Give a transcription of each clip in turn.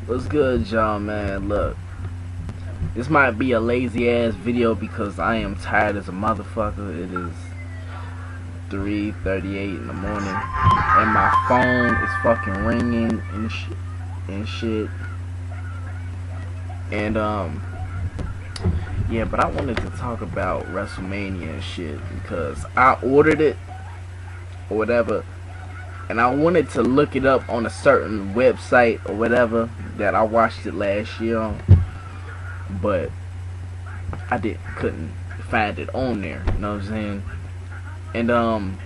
What's good, y'all, man? Look, this might be a lazy ass video because I am tired as a motherfucker. It is 3:38 in the morning, and my phone is fucking ringing and shit. And yeah, but I wanted to talk about WrestleMania and shit because I ordered it or whatever, and I wanted to look it up on a certain website or whatever that I watched it last year on, but I couldn't find it on there. You know what I'm saying? And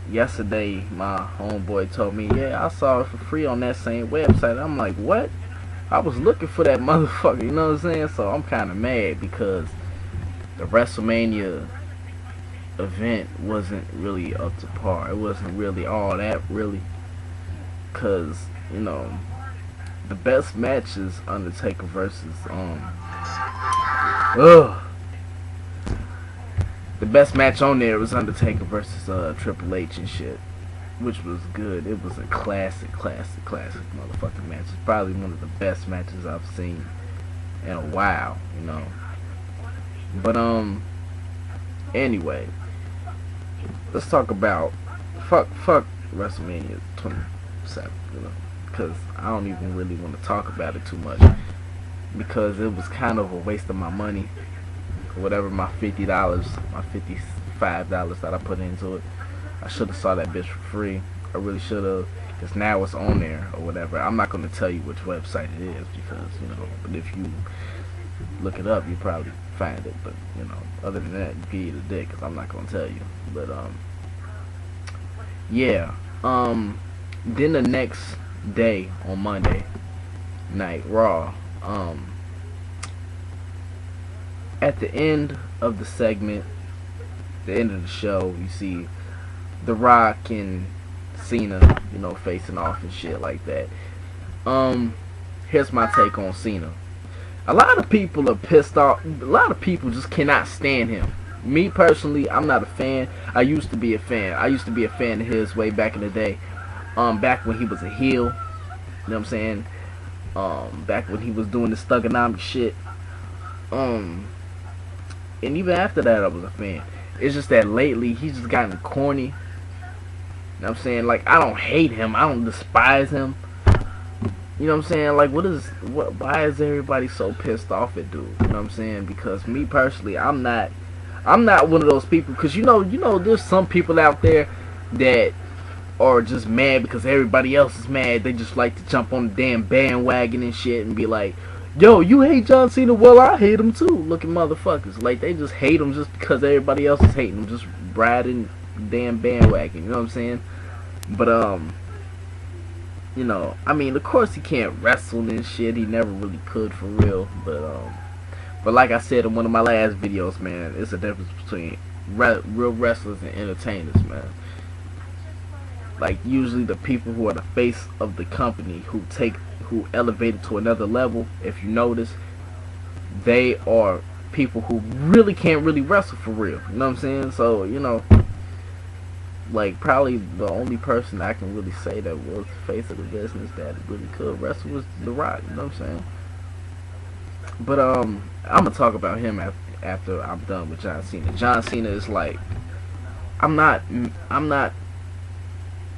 yesterday my homeboy told me, yeah, I saw it for free on that same website. I'm like, what? I was looking for that motherfucker. You know what I'm saying? So I'm kind of mad because the WrestleMania event wasn't really up to par. It wasn't really all that, really, cause you know the best match is Undertaker versus ugh. The best match on there was Undertaker versus Triple H and shit, which was good. It was a classic motherfucking match. It's probably one of the best matches I've seen in a while, you know. But anyway, let's talk about fuck WrestleMania 27, you know, because I don't even really want to talk about it too much because it was kind of a waste of my money. Whatever my $50, my $55 that I put into it, I should have saw that bitch for free. I really should have, because now it's on there or whatever. I'm not going to tell you which website it is because, you know, but if you look it up, you probably find it. But, you know, other than that, you can eat a dick because I'm not going to tell you. But, yeah. Then the next day on Monday night, Raw, at the end of the segment, the end of the show, you see The Rock and Cena, you know, facing off and shit like that. Here's my take on Cena. A lot of people are pissed off. A lot of people just cannot stand him. Me personally, I'm not a fan. I used to be a fan. I used to be a fan of his way back in the day. Back when he was a heel. You know what I'm saying? Back when he was doing the Thuganomics shit. And even after that, I was a fan. It's just that lately, he's just gotten corny. You know what I'm saying? Like, I don't hate him. I don't despise him. You know what I'm saying? Like, why is everybody so pissed off at dude? You know what I'm saying? Because me personally, I'm not one of those people. Because, you know, there's some people out there that are just mad because everybody else is mad. They just like to jump on the damn bandwagon and shit and be like, yo, you hate John Cena? Well, I hate him too. Looking motherfuckers. Like, they just hate him just because everybody else is hating him. Just riding damn bandwagon. You know what I'm saying? But, you know, I mean, of course he can't wrestle and shit. He never really could for real. But like I said in one of my last videos, man, it's a difference between real wrestlers and entertainers, man. Like, usually the people who are the face of the company, who elevate it to another level, if you notice, they are people who really can't really wrestle for real. You know what I'm saying? So, you know, like, probably the only person I can really say that was the face of the business that really could wrestle was The Rock. You know what I'm saying? But I'm gonna talk about him after I'm done with John Cena. John Cena is like,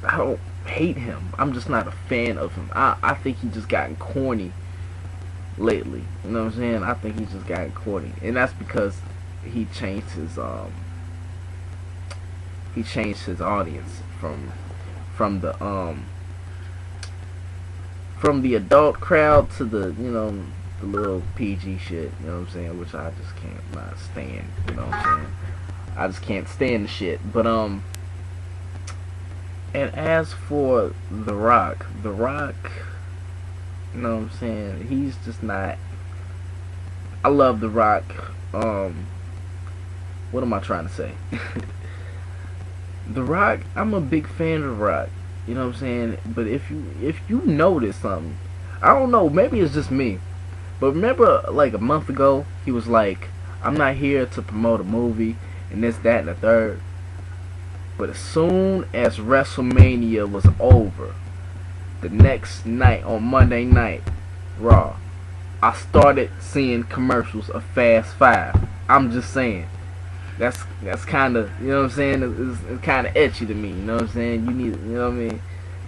I don't hate him. I'm just not a fan of him. I think he just gotten corny lately. You know what I'm saying? I think he's just gotten corny, and that's because he changed his audience from the adult crowd to the, you know, the little PG shit. You know what I'm saying? Which I just can't not stand. You know what I'm saying? I just can't stand the shit. But and as for The Rock, you know what I'm saying, he's just not. I love The Rock. What am I trying to say? The Rock, I'm a big fan of The Rock. You know what I'm saying? But if you notice something, I don't know, maybe it's just me, but remember like a month ago, he was like, I'm not here to promote a movie and this, that, and the third. But as soon as WrestleMania was over, the next night on Monday night, Raw. I started seeing commercials of Fast Five. I'm just saying. That's kind of, you know what I'm saying? It's kind of etchy to me. You know what I'm saying? You need, you know what I mean?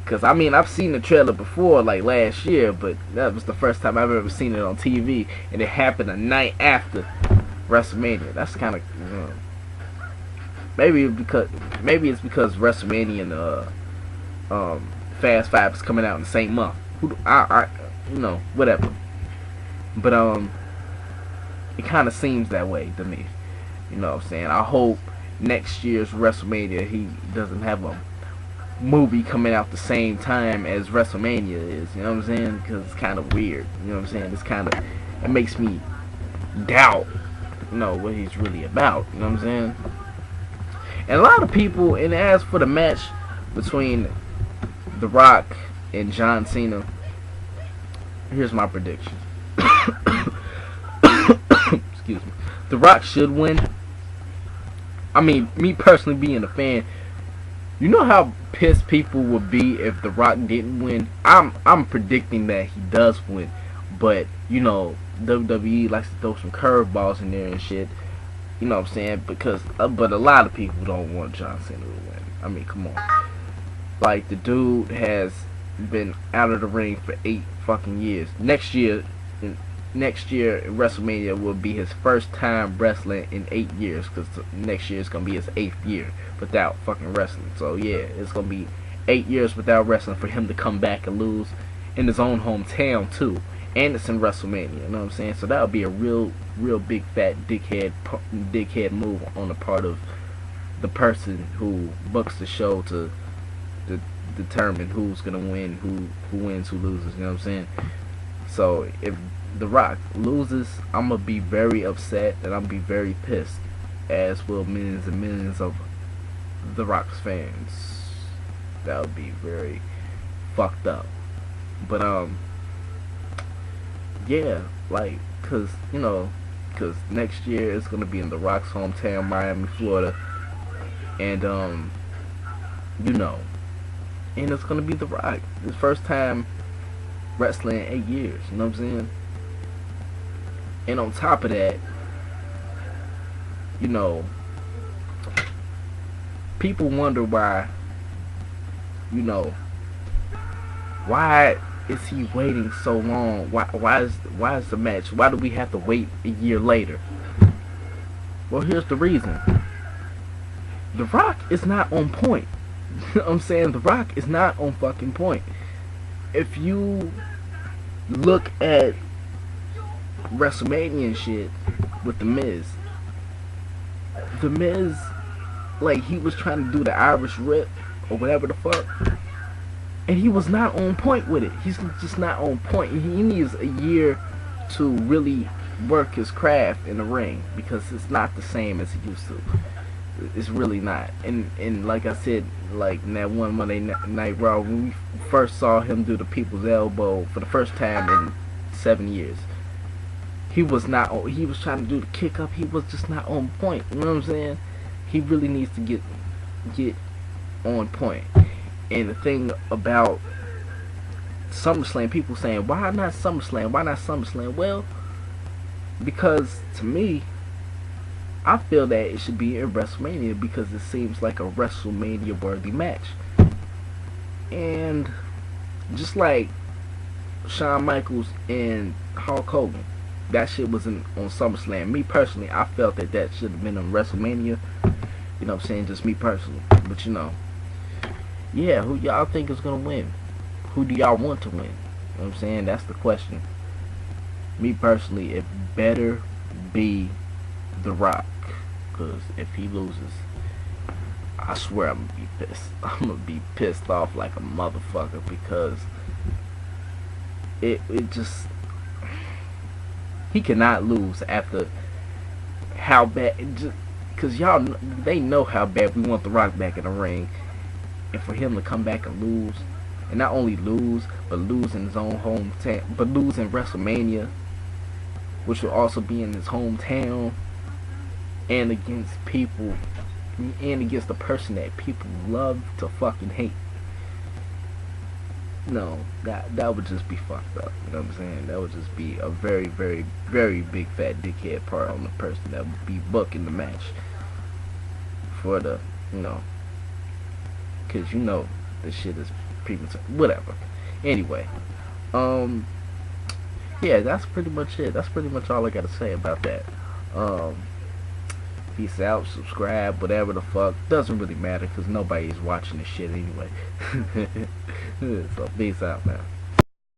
Cause I mean I've seen the trailer before, like last year, but that was the first time I've ever seen it on TV, and it happened a night after WrestleMania. That's kind of, you know, maybe it's because WrestleMania and Fast Five is coming out in the same month. You know, whatever. But it kind of seems that way to me. You know what I'm saying? I hope next year's WrestleMania he doesn't have a movie coming out the same time as WrestleMania is. You know what I'm saying? Because it's kind of weird. You know what I'm saying? It's kind of, it makes me doubt, you know, what he's really about. You know what I'm saying? And a lot of people, and as for the match between The Rock and John Cena, here's my prediction. Excuse me. The Rock should win. I mean, me personally being a fan, you know how pissed people would be if The Rock didn't win? I'm predicting that he does win, but you know, WWE likes to throw some curveballs in there and shit. You know what I'm saying? Because but a lot of people don't want John Cena to win. I mean, come on. Like, the dude has been out of the ring for 8 fucking years. Next year WrestleMania will be his first time wrestling in 8 years, because next year is gonna be his 8th year without fucking wrestling. So yeah, it's gonna be 8 years without wrestling for him to come back and lose in his own hometown too, and it's in WrestleMania. You know what I'm saying? So that would be a real big fat dickhead move on the part of the person who books the show to determine who's gonna win, who wins, who loses. You know what I'm saying? So if The Rock loses, I'm gonna be very upset and I'm gonna be very pissed, as will millions and millions of The Rock's fans. That would be very fucked up. But yeah, like, cause next year it's gonna be in The Rock's hometown, Miami, Florida, and you know, and it's gonna be The Rock, his first time wrestling in 8 years. You know what I'm saying? And on top of that, you know, people wonder why, you know, why is he waiting so long? Why is the match? Why do we have to wait a year later? Well, here's the reason. The Rock is not on point. You know what I'm saying? The Rock is not on fucking point. If you look at WrestleMania and shit with The Miz, like, he was trying to do the Irish Rip or whatever the fuck, and he was not on point with it. He's just not on point. He needs a year to really work his craft in the ring, because it's not the same as he used to. It's really not. And like I said, like in that one Monday Night Raw, when we first saw him do the People's Elbow for the first time in 7 years, he was trying to do the kick up. He was just not on point. You know what I'm saying? He really needs to get on point. And the thing about SummerSlam, people saying, why not SummerSlam? Why not SummerSlam? Well, because to me, I feel that it should be in WrestleMania, because it seems like a WrestleMania worthy match. And just like Shawn Michaels and Hulk Hogan, that shit was on SummerSlam. Me personally, I felt that should have been on WrestleMania. You know what I'm saying? Just me personally. But you know, yeah, who y'all think is gonna win? Who do y'all want to win? You know what I'm saying? That's the question. Me personally, it better be The Rock, because if he loses, I swear I'm gonna be pissed. I'm gonna be pissed off like a motherfucker, because it just, he cannot lose after how bad, because y'all, they know how bad we want The Rock back in the ring, and for him to come back and lose, and not only lose, but lose in his own hometown, but lose in WrestleMania, which will also be in his hometown, and against people, and against the person that people love to fucking hate. No, that would just be fucked up. You know what I'm saying? That would just be a very, very, very big fat dickhead part on the person that would be booking the match for the, you know, because you know this shit is premature. Whatever. Anyway, yeah, that's pretty much it. That's pretty much all I gotta say about that. Um, Peace out, subscribe, whatever the fuck. Doesn't really matter because nobody's watching this shit anyway. So peace out, man.